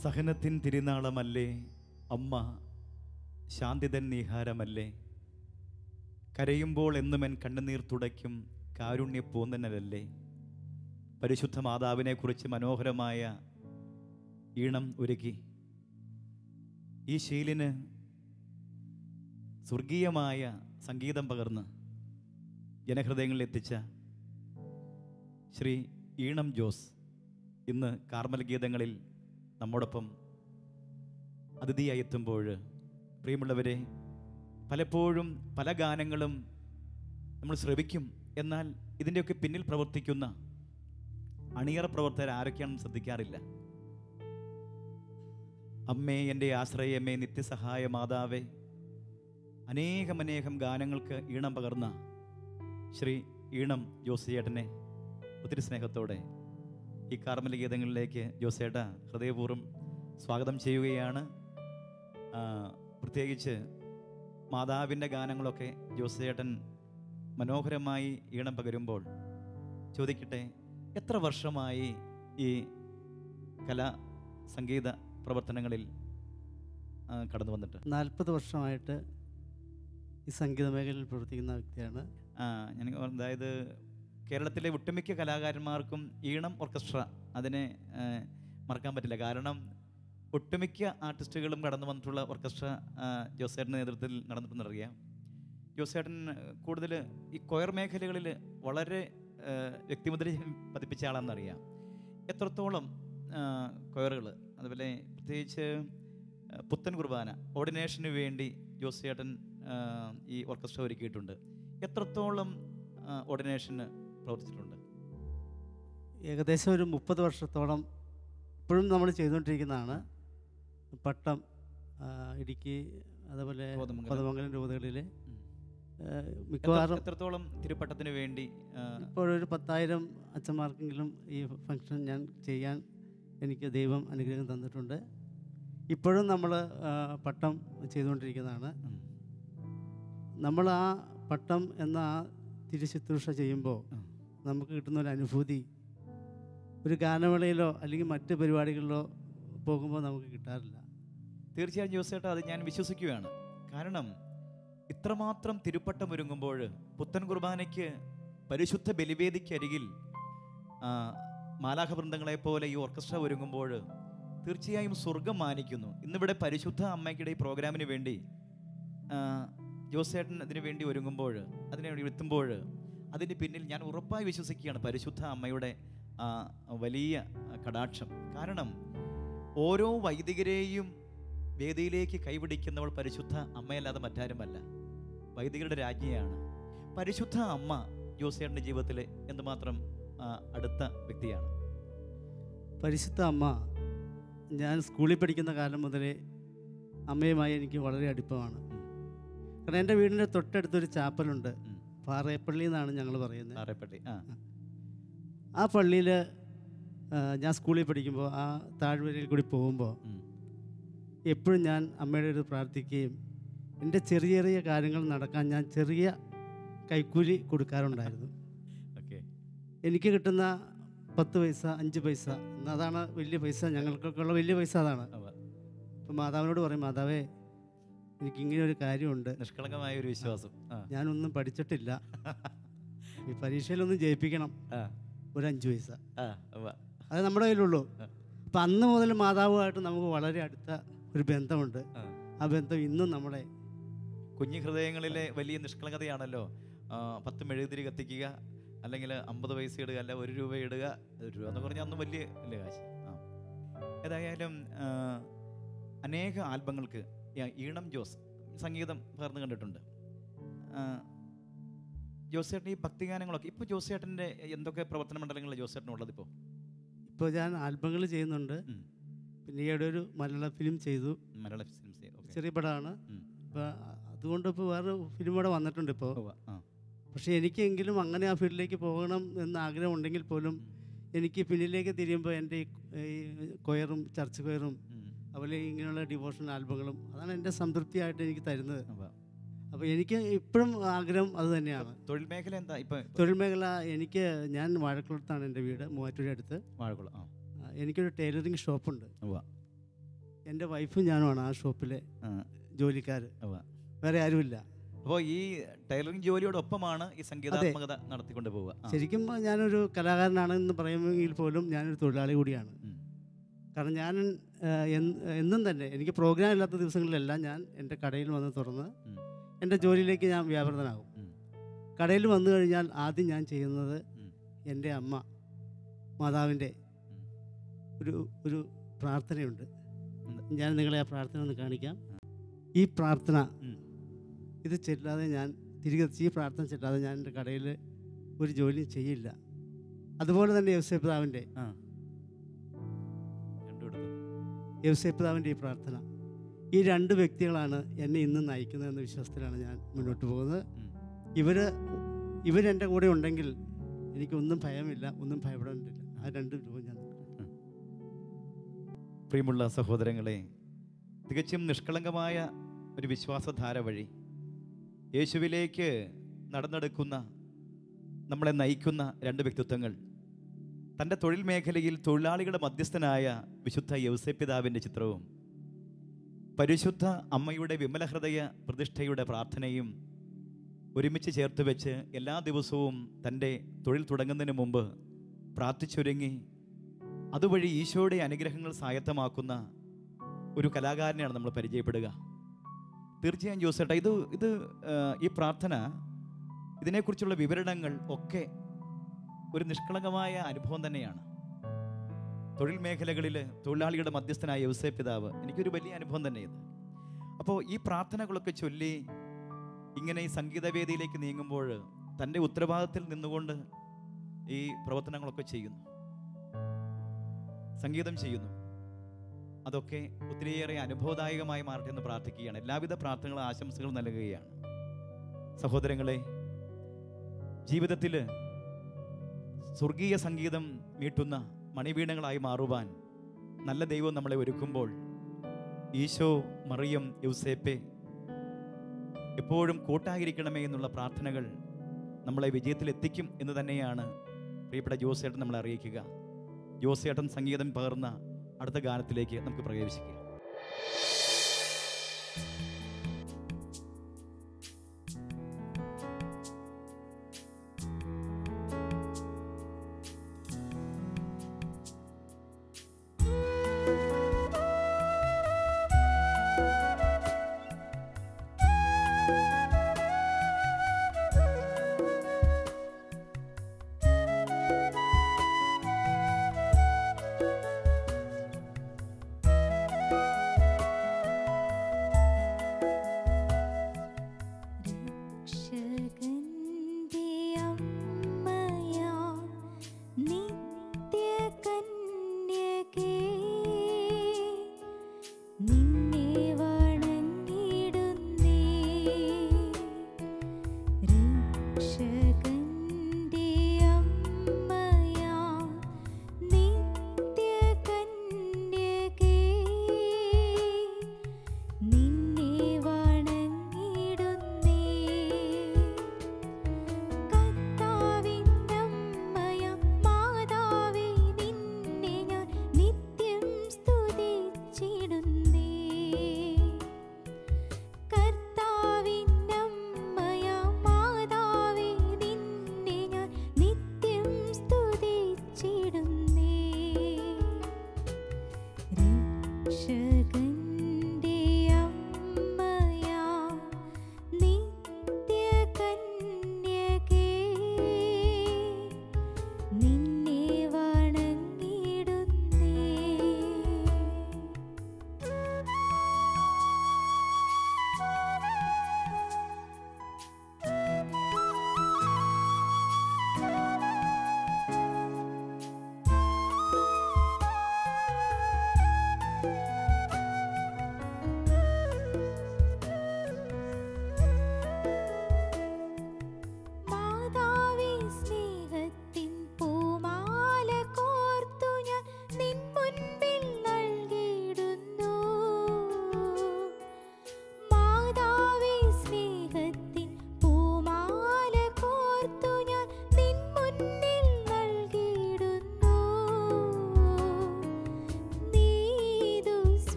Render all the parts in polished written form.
സഹനത്തിൻ തിരുനാളമല്ലേ അമ്മ, ശാന്തിതൻ നീഹാരമല്ലേ, കരയുമ്പോൾ എന്നുമെൻ കണ്ണുനീർ തുടയ്ക്കും കാരുണ്യപ്പൂന്തനല്ലേ. പരിശുദ്ധ മാതാവിനെക്കുറിച്ച് മനോഹരമായ ഈണം ഒരുക്കി ഈ ശീലിന് സ്വർഗീയമായ സംഗീതം പകർന്ന് ജനഹൃദയങ്ങളിൽ എത്തിച്ച ശ്രീ ഈണം ജോസ് ഇന്ന് കാർമൽ ഗീതങ്ങളിൽ നമ്മോടൊപ്പം അതിഥിയായി എത്തുമ്പോൾ, പ്രിയമുള്ളവരെ, പലപ്പോഴും പല ഗാനങ്ങളും നമ്മൾ ശ്രവിക്കും, എന്നാൽ ഇതിൻ്റെയൊക്കെ പിന്നിൽ പ്രവർത്തിക്കുന്ന അണിയറ പ്രവർത്തകർ ആരൊക്കെയാണെന്ന് ശ്രദ്ധിക്കാറില്ല. അമ്മേ, എൻ്റെ ആശ്രയമേ, നിത്യസഹായ മാതാവേ, അനേകം ഗാനങ്ങൾക്ക് ഈണം പകർന്ന ശ്രീ ഈണം ജോസ് ചേട്ടനെ ഒത്തിരി സ്നേഹത്തോടെ ഈ കാർമൽ ഗീതങ്ങളിലേക്ക് ജോസേട്ട ഹൃദയപൂർവ്വം സ്വാഗതം ചെയ്യുകയാണ്. പ്രത്യേകിച്ച് മാതാവിൻ്റെ ഗാനങ്ങളൊക്കെ ജോസേട്ടൻ മനോഹരമായി ഈണം പകരുമ്പോൾ ചോദിക്കട്ടെ, എത്ര വർഷമായി ഈ കലാ സംഗീത പ്രവർത്തനങ്ങളിൽ കടന്നു വന്നിട്ട്? 40 വർഷമായിട്ട് ഈ സംഗീത മേഖലയിൽ പ്രവർത്തിക്കുന്ന വ്യക്തിയാണ് ഞാൻ. അതായത് കേരളത്തിലെ ഒട്ടുമിക്ക കലാകാരന്മാർക്കും ഈണം ഓർക്കസ്ട്ര അതിനെ മറക്കാൻ പറ്റില്ല. കാരണം ഒട്ടുമിക്ക ആർട്ടിസ്റ്റുകളും കടന്നു വന്നിട്ടുള്ള ഓർക്കസ്ട്ര ജോസേട്ടൻ്റെ നേതൃത്വത്തിൽ നടന്നിട്ടുണ്ടെന്നറിയാം. ജോസേട്ടൻ കൂടുതൽ ഈ കൊയർ മേഖലകളിൽ വളരെ വ്യക്തിമുദ്ര പതിപ്പിച്ച ആളാണെന്നറിയാം. എത്രത്തോളം കൊയറുകൾ, അതുപോലെ പ്രത്യേകിച്ച് പുത്തൻ കുർബാന ഓർഡിനേഷന് വേണ്ടി ജോസേട്ടൻ ഈ ഓർക്കസ്ട്ര ഒരുക്കിയിട്ടുണ്ട്. എത്രത്തോളം ഓർഡിനേഷന് പ്രവർത്തിച്ചിട്ടുണ്ട്? ഏകദേശം ഒരു 30 വർഷത്തോളം ഇപ്പോഴും നമ്മൾ ചെയ്തുകൊണ്ടിരിക്കുന്നതാണ്. പട്ടം, ഇടുക്കി, അതേപോലെ കോതമംഗലം രൂപതകളിൽ മിക്കവാറും. എത്രത്തോളം തിരുപ്പട്ടത്തിന് വേണ്ടി? ഇപ്പോഴൊരു 10,000 അച്ഛന്മാർക്കെങ്കിലും ഈ ഫംഗ്ഷൻ ഞാൻ ചെയ്യാൻ എനിക്ക് ദൈവം അനുഗ്രഹം തന്നിട്ടുണ്ട്. ഇപ്പോഴും നമ്മൾ പട്ടം ചെയ്തുകൊണ്ടിരിക്കുന്നതാണ്. നമ്മൾ ആ പട്ടം എന്ന ആ തിരുശുശ്രൂഷ ചെയ്യുമ്പോൾ നമുക്ക് കിട്ടുന്നൊരു അനുഭൂതി ഒരു ഗാനമേളയിലോ അല്ലെങ്കിൽ മറ്റ് പരിപാടികളിലോ പോകുമ്പോൾ നമുക്ക് കിട്ടാറില്ല. തീർച്ചയായും ജോസേട്ടാ, അത് ഞാൻ വിശ്വസിക്കുകയാണ്. കാരണം ഇത്രമാത്രം തിരുപ്പട്ടം ഒരുങ്ങുമ്പോൾ, പുത്തൻ കുർബാനയ്ക്ക് പരിശുദ്ധ ബലിവേദിക്കരികിൽ മാലാഖ വൃന്ദങ്ങളെപ്പോലെ ഈ ഓർക്കസ്ട്ര ഒരുങ്ങുമ്പോൾ തീർച്ചയായും സ്വർഗം മാനിക്കുന്നു. ഇന്നിവിടെ പരിശുദ്ധ അമ്മയ്ക്കിടെ ഈ പ്രോഗ്രാമിന് വേണ്ടി ജോസേട്ടൻ അതിനു വേണ്ടി ഒരുങ്ങുമ്പോൾ, അതിനു വേണ്ടി എത്തുമ്പോൾ, അതിന് പിന്നിൽ ഞാൻ ഉറപ്പായി വിശ്വസിക്കുകയാണ് പരിശുദ്ധ അമ്മയുടെ വലിയ കടാക്ഷം. കാരണം ഓരോ വൈദികരെയും വേദിയിലേക്ക് കൈപിടിക്കുന്നവൾ പരിശുദ്ധ അമ്മയല്ലാതെ മറ്റാരുമല്ല, വൈദികരുടെ രാജ്ഞിയാണ്. പരിശുദ്ധ അമ്മ ജോസേട്ടൻ്റെ ജീവിതത്തിൽ എന്തുമാത്രം അടുത്ത വ്യക്തിയാണ്? പരിശുദ്ധ അമ്മ, ഞാൻ സ്കൂളിൽ പഠിക്കുന്ന കാലം മുതലേ അമ്മയുമായി എനിക്ക് വളരെ അടുപ്പമാണ്. കാരണം എൻ്റെ വീടിൻ്റെ തൊട്ടടുത്തൊരു ചാപ്പലുണ്ട്, പാറേപ്പള്ളി എന്നാണ് ഞങ്ങൾ പറയുന്നത്. പാറേപ്പള്ളി. ആ പള്ളിയിൽ ഞാൻ സ്കൂളിൽ പഠിക്കുമ്പോൾ ആ താഴ്വരയിൽ കൂടി പോകുമ്പോൾ എപ്പോഴും ഞാൻ അമ്മയുടെ ഒരു പ്രാർത്ഥിക്കുകയും എൻ്റെ ചെറിയ ചെറിയ കാര്യങ്ങൾ നടക്കാൻ ഞാൻ ചെറിയ കൈക്കൂലി കൊടുക്കാറുണ്ടായിരുന്നു. എനിക്ക് കിട്ടുന്ന 10 പൈസ, 5 പൈസ, അതാണ് വലിയ പൈസ, ഞങ്ങൾക്കൊക്കെ ഉള്ള വലിയ പൈസ അതാണ്. അപ്പം മാതാവിനോട് പറയും, മാതാവേ, എനിക്കിങ്ങനെ ഒരു കാര്യമുണ്ട്. നിഷ്കളങ്കമായ ഒരു വിശ്വാസം. ഞാനൊന്നും പഠിച്ചിട്ടില്ല, ഈ പരീക്ഷയിലൊന്നും ജയിപ്പിക്കണം, ഒരു 5 പൈസ. അത് നമ്മുടെ കയ്യിലുള്ളൂ. അപ്പം അന്ന് മുതൽ മാതാവുമായിട്ട് നമുക്ക് വളരെ അടുത്ത ഒരു ബന്ധമുണ്ട്. ആ ബന്ധം ഇന്നും നമ്മുടെ കുഞ്ഞു ഹൃദയങ്ങളിലെ വലിയ നിഷ്കളങ്കതയാണല്ലോ. 10 മെഴുകുതിരി കത്തിക്കുക, അല്ലെങ്കിൽ 50 പൈസ ഇടുക, അല്ല 1 രൂപ ഇടുക. 1 രൂപ എന്ന് പറഞ്ഞാൽ അന്ന് വലിയ കാശ്. ഏതായാലും അനേക ആൽബങ്ങൾക്ക് ഈണം ജോസ് സംഗീതം പകർന്നു കണ്ടിട്ടുണ്ട്. ജോസേട്ടൻ ഈ ഭക്തിഗാനങ്ങളൊക്കെ ഇപ്പോൾ ജോസേട്ടൻ്റെ എന്തൊക്കെ പ്രവർത്തന മണ്ഡലങ്ങളിലാണ് ജോസേട്ടനുള്ളത്? ഇപ്പോൾ ഞാൻ ആൽബങ്ങൾ ചെയ്യുന്നുണ്ട്. പിന്നെ ഈയിടെ ഒരു മലയാള ഫിലിം ചെയ്തു. മലയാള ഫിലിം ചെറിയ പടമാണ്. ഇപ്പോൾ അതുകൊണ്ട് ഇപ്പോൾ വേറെ ഫിലിം കൂടെ വന്നിട്ടുണ്ട് ഇപ്പോൾ. പക്ഷേ എനിക്കെങ്കിലും അങ്ങനെ ആ ഫീൽഡിലേക്ക് പോകണം എന്ന് ആഗ്രഹം ഉണ്ടെങ്കിൽ പോലും എനിക്ക് പിന്നിലേക്ക് തിരിയുമ്പോൾ എൻ്റെ ഈ കൊയറും ചർച്ച് കൊയറും അതുപോലെ ഇങ്ങനെയുള്ള ഡിവോഷണൽ ആൽബങ്ങളും അതാണ് എൻ്റെ സംതൃപ്തിയായിട്ട് എനിക്ക് തരുന്നത്. അപ്പോൾ എനിക്ക് ഇപ്പോഴും ആഗ്രഹം അത് തന്നെയാണ്. തൊഴിൽ മേഖല എന്താ ഇപ്പോൾ? തൊഴിൽ മേഖല ഞാൻ വാഴക്കുളത്താണ് എൻ്റെ വീട്, മൂവാറ്റൂർ അടുത്ത് വാഴക്കുളം. എനിക്കൊരു ടൈലറിങ് ഷോപ്പുണ്ട്. എൻ്റെ വൈഫും ഞാനുമാണ് ആ ഷോപ്പിലെ ജോലിക്കാർ, വേറെ ആരുമില്ല. അപ്പോൾ ഈ ടൈലറിംഗ് ജോലിയോടൊപ്പമാണ് ഈ സംഗീതാത്മകത നടത്തിക്കൊണ്ട് പോവുക. ശരിക്കും ഞാനൊരു കലാകാരനാണെന്ന് പറയുമെങ്കിൽ പോലും ഞാനൊരു തൊഴിലാളി കൂടിയാണ്. കാരണം ഞാൻ എന്നും തന്നെ എനിക്ക് പ്രോഗ്രാം ഇല്ലാത്ത ദിവസങ്ങളിലെല്ലാം ഞാൻ എൻ്റെ കടയിൽ വന്ന് തുറന്ന് എൻ്റെ ജോലിയിലേക്ക് ഞാൻ വ്യാപൃതനാകും. കടയിൽ വന്നു കഴിഞ്ഞാൽ ആദ്യം ഞാൻ ചെയ്യുന്നത് എൻ്റെ അമ്മ മാതാവിൻ്റെ ഒരു പ്രാർത്ഥനയുണ്ട്. ഞാൻ നിങ്ങളെ ആ പ്രാർത്ഥന ഒന്ന് കാണിക്കാം. ഈ പ്രാർത്ഥന ഇത് ചെല്ലാതെ ഞാൻ ഈ പ്രാർത്ഥന ചെല്ലാതെ ഞാൻ എൻ്റെ കടയിൽ ഒരു ജോലി ചെയ്യില്ല. അതുപോലെ തന്നെ യൗസേപ്പിതാവിൻ്റെ ഈ പ്രാർത്ഥന, ഈ രണ്ട് വ്യക്തികളാണ് എന്നെ ഇന്ന് നയിക്കുന്നതെന്ന വിശ്വാസത്തിലാണ് ഞാൻ മുന്നോട്ട് പോകുന്നത്. ഇവരെൻ്റെ കൂടെ ഉണ്ടെങ്കിൽ എനിക്കൊന്നും ഭയമില്ല, ഒന്നും ഭയപ്പെടേണ്ടില്ല. ആ രണ്ട് രൂപം ഞാൻ. പ്രിയമുള്ള സഹോദരങ്ങളെ, തികച്ചും നിഷ്കളങ്കമായ ഒരു വിശ്വാസധാര വഴി യേശുവിലേക്ക് നടന്നെടുക്കുന്ന, നമ്മളെ നയിക്കുന്ന രണ്ട് വ്യക്തിത്വങ്ങൾ. തൻ്റെ തൊഴിൽ മേഖലയിൽ തൊഴിലാളികളുടെ മധ്യസ്ഥനായ വിശുദ്ധ യൗസേപ്പിതാവിൻ്റെ ചിത്രവും പരിശുദ്ധ അമ്മയുടെ വിമലഹൃദയ പ്രതിഷ്ഠയുടെ പ്രാർത്ഥനയും ഒരുമിച്ച് ചേർത്ത് വെച്ച് എല്ലാ ദിവസവും തൻ്റെ തൊഴിൽ തുടങ്ങുന്നതിന് മുമ്പ് പ്രാർത്ഥിച്ചൊരുങ്ങി അതുവഴി ഈശോയുടെ അനുഗ്രഹങ്ങൾ സ്വായത്തമാക്കുന്ന ഒരു കലാകാരനെയാണ് നമ്മൾ പരിചയപ്പെടുക. തീർച്ചയായും ജോസേട്ടാ, ഈ പ്രാർത്ഥന, ഇതിനെക്കുറിച്ചുള്ള വിവരണങ്ങൾ ഒക്കെ ഒരു നിഷ്കളങ്കമായ അനുഭവം തന്നെയാണ്. തൊഴിൽ മേഖലകളിൽ തൊഴിലാളികളുടെ മധ്യസ്ഥനായ യൗസേപ്പിതാവ് എനിക്കൊരു വലിയ അനുഭവം തന്നെ ഇത്. അപ്പോൾ ഈ പ്രാർത്ഥനകളൊക്കെ ചൊല്ലി ഇങ്ങനെ ഈ സംഗീതവേദിയിലേക്ക് നീങ്ങുമ്പോൾ തൻ്റെ ഉത്തരവാദിത്തത്തിൽ നിന്നുകൊണ്ട് ഈ പ്രവർത്തനങ്ങളൊക്കെ ചെയ്യുന്നു, സംഗീതം ചെയ്യുന്നു. അതൊക്കെ ഒത്തിരിയേറെ അനുഭവദായകമായി മാറട്ടെ എന്ന് പ്രാർത്ഥിക്കുകയാണ്. എല്ലാവിധ പ്രാർത്ഥനകളും ആശംസകളും നൽകുകയാണ്. സഹോദരങ്ങളെ, ജീവിതത്തിൽ സ്വർഗീയ സംഗീതം മീട്ടുന്ന മണിവീണകളായി മാറുവാൻ നല്ല ദൈവം നമ്മളെ ഒരുക്കുമ്പോൾ ഈശോ, മറിയം, യൗസേപ്പെ എപ്പോഴും കൂട്ടായിരിക്കണമേ എന്നുള്ള പ്രാർത്ഥനകൾ നമ്മളെ വിജയത്തിലെത്തിക്കും എന്ന് തന്നെയാണ് പ്രിയപ്പെട്ട ജോസേട്ടൻ നമ്മളെ അറിയിക്കുക. ജോസേട്ടൻ സംഗീതം പകർന്ന അടുത്ത ഗാനത്തിലേക്ക് നമുക്ക് പ്രവേശിക്കാം. നിന്നെ വണങ്ങിടുന്നേ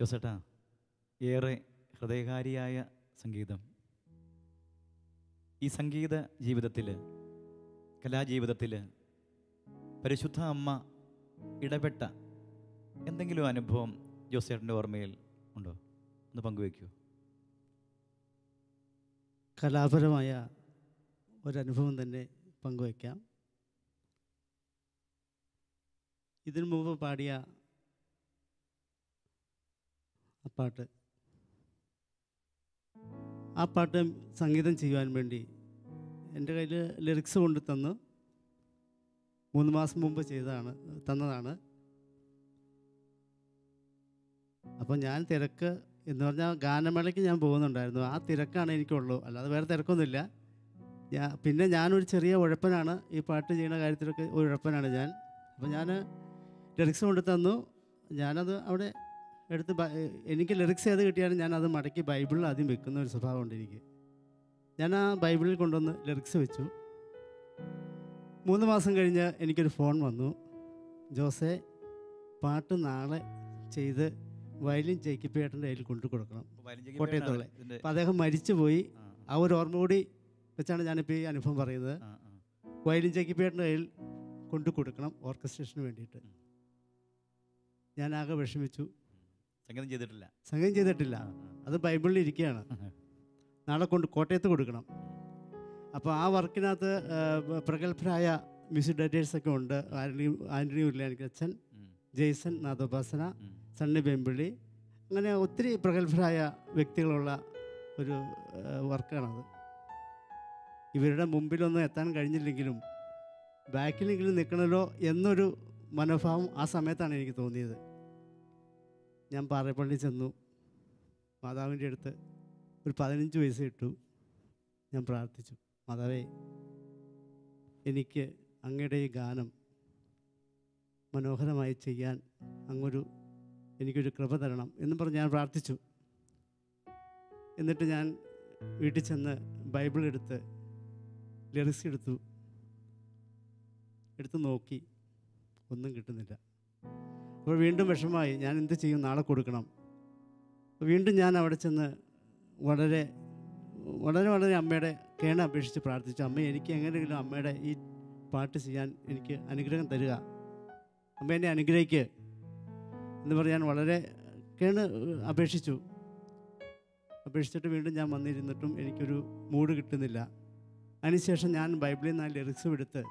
ജോസേട്ടാ, ഏറെ ഹൃദയകാരിയായ സംഗീതം. ഈ സംഗീത ജീവിതത്തിൽ, കലാജീവിതത്തിൽ പരിശുദ്ധ അമ്മ ഇടപെട്ട എന്തെങ്കിലും അനുഭവം ജോസേട്ടൻ്റെ ഓർമ്മയിൽ ഉണ്ടോ? ഒന്ന് പങ്കുവയ്ക്കൂ. കലാപരമായ ഒരനുഭവം തന്നെ പങ്കുവയ്ക്കാം. ഇതിനു മുമ്പ് പാടിയ ആ പാട്ട് സംഗീതം ചെയ്യുവാൻ വേണ്ടി എൻ്റെ കയ്യിൽ ലിറിക്സ് കൊണ്ട് തന്നു. 3 മാസം മുമ്പ് തന്നതാണ്. അപ്പോൾ ഞാൻ തിരക്ക് എന്ന് പറഞ്ഞാൽ ഗാനമേളയ്ക്ക് ഞാൻ പോകുന്നുണ്ടായിരുന്നു. ആ തിരക്കാണ് എനിക്കുള്ളൂ, അല്ലാതെ വേറെ തിരക്കൊന്നുമില്ല. പിന്നെ ഞാനൊരു ചെറിയ ഉഴപ്പനാണ്, ഈ പാട്ട് ചെയ്യുന്ന കാര്യത്തിലൊക്കെ ഒരു ഉഴപ്പനാണ് ഞാൻ. അപ്പോൾ ഞാൻ ലിറിക്സ് കൊണ്ട് തന്നു. ഞാനത് അവിടെ എടുത്ത് എനിക്ക് ലിറിക്സ് ഏത് കിട്ടിയാലും ഞാനത് മടക്കി ബൈബിളിൽ ആദ്യം വെക്കുന്ന ഒരു സ്വഭാവമുണ്ട് എനിക്ക്. ഞാൻ ആ ബൈബിളിൽ കൊണ്ടുവന്ന് ലിറിക്സ് വെച്ചു. 3 മാസം കഴിഞ്ഞ് എനിക്കൊരു ഫോൺ വന്നു. ജോസേ, പാട്ട് നാളെ ചെയ്ത് വയലിൻ ജേക്കിപ്പേട്ടൻ്റെ കയ്യിൽ കൊണ്ടു കൊടുക്കണം, കോട്ടയത്തുള്ള. അപ്പോൾ അദ്ദേഹം മരിച്ചുപോയി. ആ ഒരു ഓർമ്മ കൂടി വെച്ചാണ് ഞാനിപ്പോൾ ഈ അനുഭവം പറയുന്നത്. വയലിൻ ജേക്കിപ്പേട്ടൻ്റെ കയ്യിൽ കൊണ്ടു കൊടുക്കണം ഓർക്കസ്ട്രേഷന് വേണ്ടിയിട്ട്. ഞാനാകെ വിഷമിച്ചു. സംഗീതം ചെയ്തിട്ടില്ല, അത് ബൈബിളിൽ ഇരിക്കുകയാണ്. നാളെ കോട്ടയത്ത് കൊടുക്കണം. അപ്പോൾ ആ വർക്കിനകത്ത് പ്രഗത്ഭരായ മ്യൂസിക് ഡയറക്ടേഴ്സൊക്കെ ഉണ്ട്. ആൻ്റണി ഉരുളിയാനിക്കച്ചൻ, ജെയ്സൺ നാദോപാസന, സണ്ണി ബെമ്പിളി, അങ്ങനെ ഒത്തിരി പ്രഗത്ഭരായ വ്യക്തികളുള്ള ഒരു വർക്കാണത്. ഇവരുടെ മുമ്പിലൊന്നും എത്താൻ കഴിഞ്ഞില്ലെങ്കിലും ബാക്കിലെങ്കിലും നിൽക്കണമല്ലോ എന്നൊരു മനോഭാവം ആ സമയത്താണ് എനിക്ക് തോന്നിയത്. ഞാൻ പാറേപ്പള്ളി ചെന്നു. മാതാവിൻ്റെ അടുത്ത് ഒരു 15 പൈസ ഇട്ടു. ഞാൻ പ്രാർത്ഥിച്ചു, മാതാവേ, എനിക്ക് അങ്ങയുടെ ഈ ഗാനം മനോഹരമായി ചെയ്യാൻ എനിക്കൊരു കൃപ തരണം എന്ന് പറഞ്ഞ് ഞാൻ പ്രാർത്ഥിച്ചു. എന്നിട്ട് ഞാൻ വീട്ടിൽ ചെന്ന് ബൈബിൾ എടുത്ത് ലിറിക്സ് എടുത്ത് നോക്കി, ഒന്നും കിട്ടുന്നില്ല. അപ്പോൾ വീണ്ടും വിഷമമായി. ഞാൻ എന്ത് ചെയ്യും? നാളെ കൊടുക്കണം. വീണ്ടും ഞാൻ അവിടെ ചെന്ന് വളരെ വളരെ വളരെ അമ്മയുടെ അപേക്ഷിച്ച് പ്രാർത്ഥിച്ചു. അമ്മ, എനിക്ക് എങ്ങനെയെങ്കിലും അമ്മയുടെ ഈ പാട്ട് ചെയ്യാൻ എനിക്ക് അനുഗ്രഹം തരിക, അമ്മ എന്നെ അനുഗ്രഹിക്ക് എന്ന് പറഞ്ഞ് ഞാൻ വളരെ അപേക്ഷിച്ചിട്ട് വീണ്ടും ഞാൻ വന്നിരുന്നിട്ടും എനിക്കൊരു മൂഡ് കിട്ടുന്നില്ല. അതിനുശേഷം ഞാൻ ബൈബിളിൽ നിന്ന് ലിറിക്സും എടുത്ത്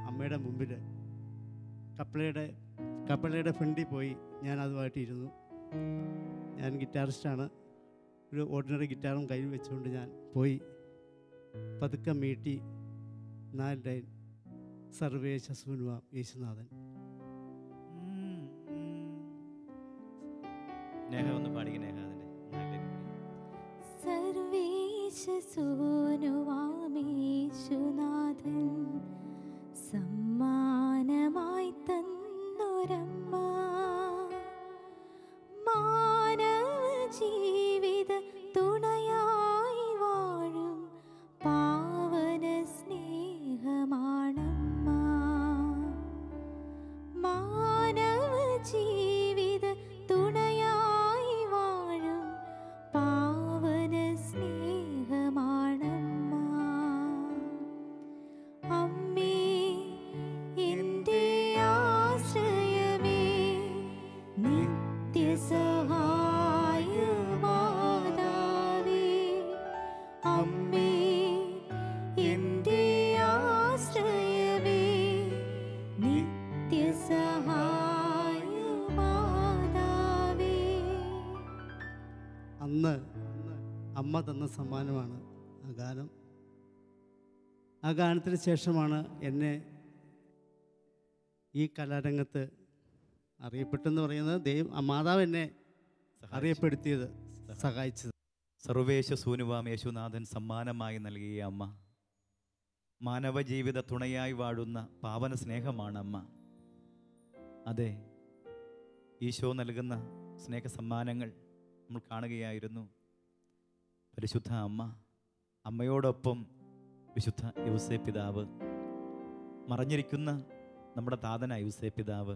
അമ്മയുടെ മുമ്പിൽ കപ്പളയുടെ ഫ്രണ്ടിൽ പോയി ഞാൻ അതുമായിട്ട് ഇരുന്നു. ഞാൻ ഗിറ്റാറിസ്റ്റാണ്. ഒരു ഓർഡിനറി ഗിറ്റാറും കയ്യിൽ വെച്ചുകൊണ്ട് ഞാൻ പോയി പതുക്കെ മീട്ടി 4 ലൈൻ സർവേശ സൂനുവാം യേശുനാഥൻ. നേഹ ഒന്ന് പാടിക്കണേ. സർവേശസൂനുവാമേശുനാഥൻ സമ്മാനമായി തന്നൊരമ്മ മാനവ ജീവിത തുണയായി വാഴും പാവന സ്നേഹമാണമ്മ. മാനവ ജീവിത തുണയായി വാഴും പാവന സ്നേഹമാണമ്മ. അമ്മേ എൻ്റെ ആശ്രയമേ നിത്യസഹായമാതാവേ. അമ്മേ എൻ്റെ ആശ്രയമേ നിത്യസഹായമാതാവേ. അന്ന് അമ്മ തന്ന സമ്മാനമാണ് ആ ഗാനം. ആ ഗാനത്തിന് ശേഷമാണ് എന്നെ ഈ കലാരംഗത്ത് അറിയപ്പെട്ടെന്ന് പറയുന്നത് മാതാവ് എന്നെ അറിയപ്പെടുത്തിയത്, സഹായിച്ചത്. സർവേശ സൂനുവാം യേശുനാഥൻ സമ്മാനമായി നൽകിയ അമ്മ, മാനവ ജീവിത തുണയായി വാഴുന്ന പാവന സ്നേഹമാണ് അമ്മ. അതെ, ഈശോ നൽകുന്ന സ്നേഹ സമ്മാനങ്ങൾ നമ്മൾ കാണുകയായിരുന്നു. പരിശുദ്ധ അമ്മ, അമ്മയോടൊപ്പം വിശുദ്ധ യൗസേപ്പ് പിതാവ്, മറഞ്ഞിരിക്കുന്ന നമ്മുടെ താതനായ യൗസേപ്പ് പിതാവ്,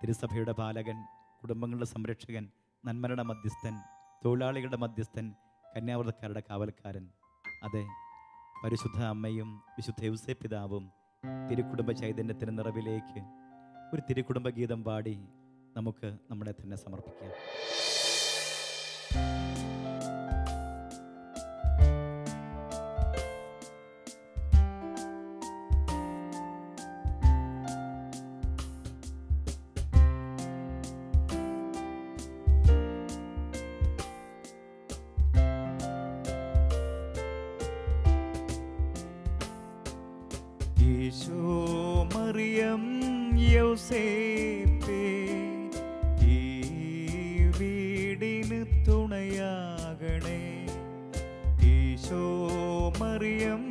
തിരുസഭയുടെ പാലകൻ, കുടുംബങ്ങളുടെ സംരക്ഷകൻ, നന്മരുടെ മധ്യസ്ഥൻ, തൊഴിലാളികളുടെ മധ്യസ്ഥൻ, കന്യാവ്രതക്കാരുടെ കാവൽക്കാരൻ. അതെ, പരിശുദ്ധ അമ്മയും വിശുദ്ധ യൗസേപ്പ് പിതാവും തിരുക്കുടുംബ ചൈതന്യത്തിൻ്റെ നിറവിലേക്ക് ഒരു തിരുക്കുടുംബ ഗീതം പാടി നമുക്ക് നമ്മളെ തന്നെ സമർപ്പിക്കാം. ഈശോ മറിയം യൗസേപ്പേ, ഈ വീടിന് തുണയാകണേ. ഈശോ മറിയം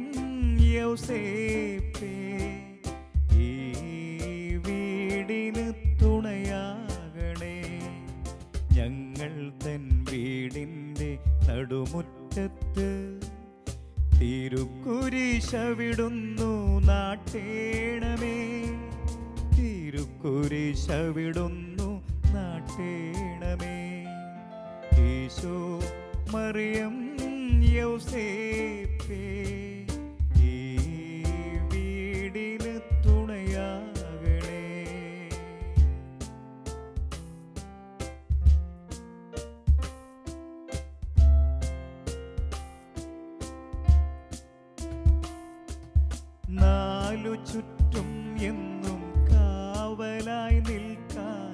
യൗസേപ്പേ, ഈ വീടിന് തുണയാകണേ. ഞങ്ങൾ തൻ വീടിൻ്റെ നടുമുറ്റത്ത് തിരുക്കുരിശവിടുന്നു നാട്ടേണമേ. തിരുക്കുരിശവിടുന്നു നാട്ടേണമേ. ഈശോ മറിയം യൗസേപ്പേ, ഈ വീടിന് തുണയാകണേ. നാലു ചുറ്റും എന്നും കാവലായി നിൽക്കാൻ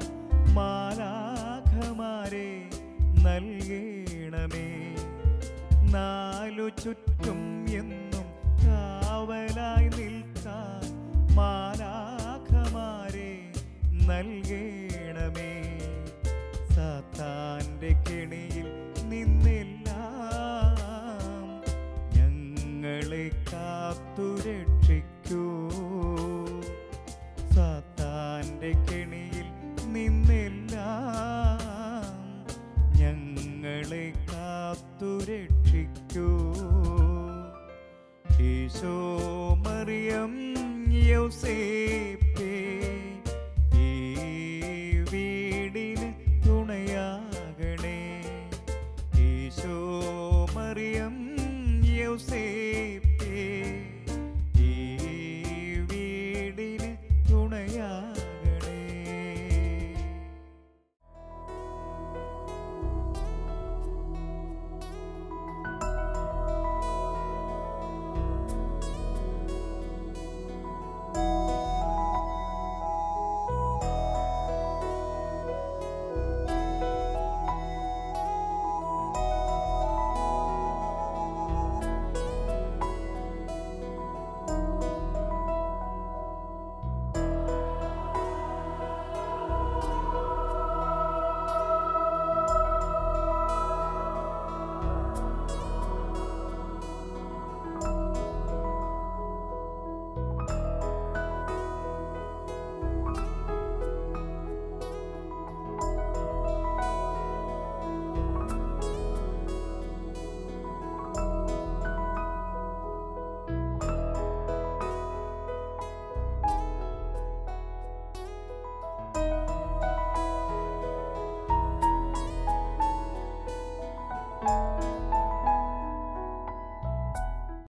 മാലാഖമാരെ നൽകണമേ. നാലു ചുറ്റും എന്നും കാവലായി നിൽക്കാൻ മാലാഖമാരെ നൽകണമേ. സാത്താൻ്റെ കെണിയിൽ നിന്നെല്ലാം ഞങ്ങളെ കാത്തുരക്ഷിക്കൂ. സാത്താൻ്റെ കെണിയിൽ നിന്നെല്ലാം ഞങ്ങളെ കാത്തുരക്ഷിക്കൂ. ഈശോ മറിയം യൗസേപ്പേ, ഈ വീടിന് തുണയാകണേ. ഈശോ മറിയം യൗസേപ്പേ,